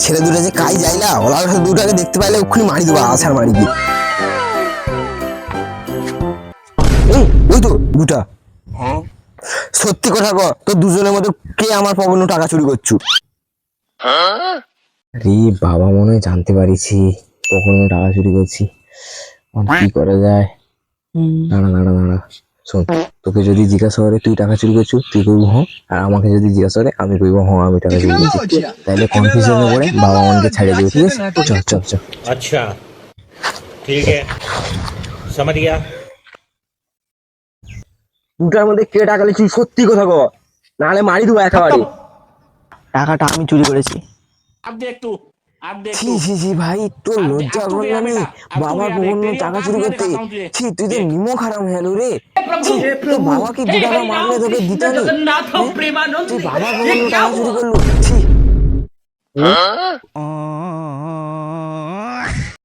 ছেলে দুটো যে কাই যাইলা ওলা দুটাকে দেখতে পাইলে ওখানে মারি দেবো, আছাড় মারি দিয়ে। ওই তো দুটা। সত্যি কথা কর, তো দুজনের মধ্যে কে আমার পকেটে টাকা চুরি করছু? আরে বাবা, মনে হয় জানতে পারিছি পকেটে টাকা চুরি করছি। কি করা যায়? দাঁড়া দাঁড়া দাঁড়া, শোন, তোকে যদি জিজ্ঞাসা করে তুই টাকা চুরি করছু, তুই কইবি হ্যাঁ, আর আমাকে যদি জিজ্ঞাসা করে আমি কইবো হ্যাঁ আমি টাকা চুরি করছি। তাইলে কনফিউশনে পড়ে বাবা আমাকে ছাড়িয়ে দেবে, ঠিক আছে? চল চল চল। अच्छा ठीक है, समझ गया। দুটার মধ্যে কে টাকা লিখছি সত্যি কথা কর, নাহলে মারি দেবো একেবারে। টাকাটা আমি চুরি করেছি। अब देख तू, अब देख ছি तू। ছি ছি ভাই, তোর अब লজ্জা तू করল गया না নি बेटा, अब तू বাবার गया, देख পকেটে तेरी টাকা औकात চুরি मैं করতে? दिखाता हूँ तुझे। ছি, তুই তো देख। নিমক হারাম হলো রে। प्रभु, ছি, हे তোর प्रभु, বাবা কি हे দুটাকা हरिनाम মারলে তোকে कृष्ण দিতে নি? जगन्नाथ হ্যাঁ? प्रेमानंद, তুই বাবার ये পকেটে क्या টাকা চুরি हुआ? করলো? ছি।